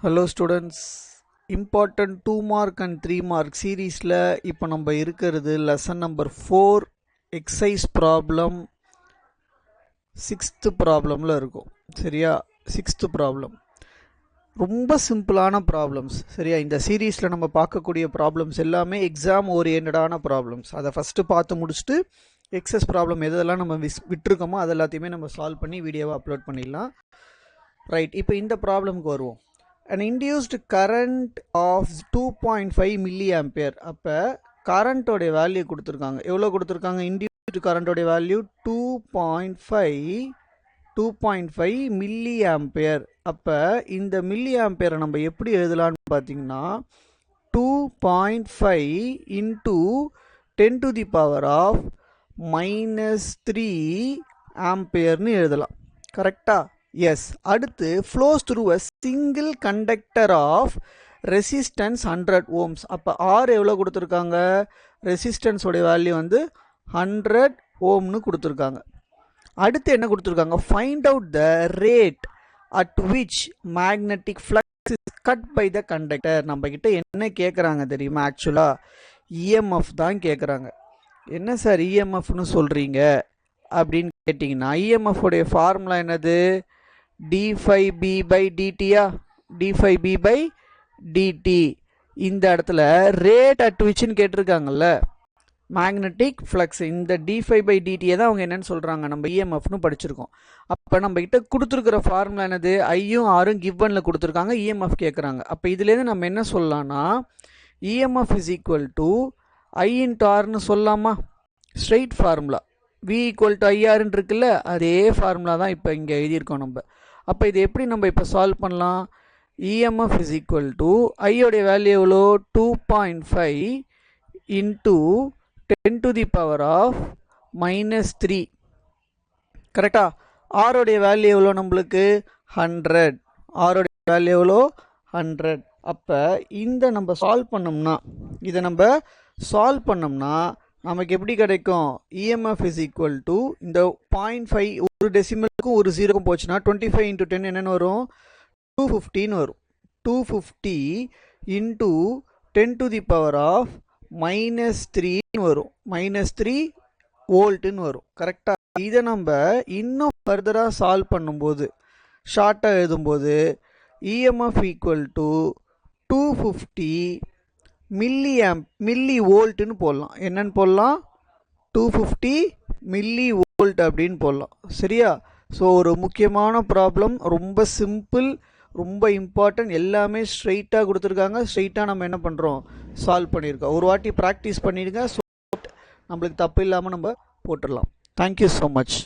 Hello students, important 2 mark and 3 mark series ல இப்போ நம்ம இருக்கிறது lesson number 4 exercise problem 6th problemல இருக்கும். சரியா? 6th problem ரொம்ப சிம்பிளான ப்ராப்ளம்ஸ். சரியா? இந்த சீரீஸ்ல நம்ம பார்க்கக்கூடிய ப்ராப்ளம்ஸ் எல்லாமே எக்ஸாம் ஓரியன்டான ப்ராப்ளம்ஸ். அதை ஃபர்ஸ்ட் பார்த்து முடிச்சுட்டு எக்ஸஸ் ப்ராப்ளம் எதெல்லாம் நம்ம விட்டுருக்கோமோ அது எல்லாத்தையுமே நம்ம சால்வ் பண்ணி வீடியோவை அப்லோட் பண்ணிடலாம். ரைட், இப்போ இந்த ப்ராப்ளம்க்கு வருவோம். an induced current of 2.5 milliampere. அப்போ கரண்ட்டோடைய வேல்யூ கொடுத்துருக்காங்க. எவ்வளோ கொடுத்துருக்காங்க? இன்டியூஸ்டு கரண்ட்டோடைய வேல்யூ 2.5 மில்லி ஆம்பியர். அப்போ இந்த மில்லி ஆம்பியரை நம்ம எப்படி எழுதலான்னு பார்த்தீங்கன்னா 2.5 into 10 to the power of -3 ஆம்பியர்னு எழுதலாம். கரெக்டா? எஸ். அடுத்து flows through a single conductor of resistance 100 ohms. அப்போ R எவ்வளோ கொடுத்துருக்காங்க? ரெசிஸ்டன்ஸ் உடைய வேல்யூ வந்து 100 ஓம்னு கொடுத்துருக்காங்க. அடுத்து என்ன கொடுத்துருக்காங்க? Find out the rate at which magnetic flux is cut by the conductor. நம்ம கிட்ட என்ன கேட்குறாங்க தெரியுமா? ஆக்சுவலாக இஎம்எஃப் தான் கேட்குறாங்க. என்ன சார் இஎம்எஃப்னு சொல்கிறீங்க அப்படின்னு கேட்டிங்கன்னா, இஎம்எஃப் உடைய ஃபார்முலா என்னது? d5b by dtயா? d5b by dt. இந்த இடத்துல ரேட் அட் விச்னு கேட்டிருக்காங்கல்ல, மேக்னெட்டிக் ஃப்ளக்ஸ். இந்த d5 by dt தான் அவங்க என்னன்னு சொல்கிறாங்க, நம்ம இஎம்எஃப்னு படிச்சிருக்கோம். அப்போ நம்ம கிட்ட கொடுத்துருக்கிற ஃபார்முலா என்னது? ஐயும் ஆரும் கிவனில் கொடுத்துருக்காங்க, இஎம்எஃப் கேட்குறாங்க. அப்போ இதுலேருந்து நம்ம என்ன சொல்லலாம்னா EMF is equal to I into ஆர்னு சொல்லலாமா? Straight formula. v equal to ஐஆர்ன்னு இருக்குல்ல, அதே ஃபார்முலா தான் இப்போ இங்கே எழுதியிருக்கோம் நம்ம. அப்போ இது எப்படி நம்ம இப்போ சால்வ் பண்ணலாம்? இஎம்எஃப் இஸ் ஈக்குவல் டு ஐயோடைய வேல்யூ எவ்வளோ? 2.5 into 10 to the power of -3. கரெக்டா? ஆரோடைய வேல்யூ எவ்வளோ நம்மளுக்கு? 100. ஆரோடைய வேல்யூ எவ்வளோ? 100. அப்போ இந்த நம்ம சால்வ் பண்ணோம்னா, இதை நம்ம சால்வ் பண்ணோம்னா நமக்கு எப்படி கிடைக்கும்? இஎம்எஃப் இஸ் ஈக்குவல் டு இந்த 0.5 ஒரு டெசிமலுக்கும் ஒரு ஜீரோக்கும் போச்சுன்னா 25 இன்ட்டு 10 என்னென்னு வரும்? 250 வரும். 250 into 10 to the power of -3 வரும். -3 வோல்ட்டுன்னு வரும். கரெக்டாக? இதை நம்ம இன்னும் ஃபர்தராக சால்வ் பண்ணும்போது, ஷார்ட்டாக எழுதும்போது இஎம்எஃப் ஈக்குவல் டு 250 மில்லி வோல்ட்டுன்னு போடலாம். என்னன்னு போடலாம்? 250 மில்லி வோல்ட் அப்படின்னு போடலாம். சரியா? ஸோ ஒரு முக்கியமான ப்ராப்ளம், ரொம்ப சிம்பிள், ரொம்ப இம்பார்ட்டன்ட். எல்லாமே ஸ்ட்ரெயிட்டாக கொடுத்துருக்காங்க. ஸ்ட்ரெயிட்டாக நம்ம என்ன பண்ணுறோம்? சால்வ் பண்ணியிருக்கோம். ஒரு வாட்டி ப்ராக்டிஸ் பண்ணிடுங்க. ஸோ நம்மளுக்கு தப்பு இல்லாமல் நம்ம போட்டுடலாம். Thank you so much.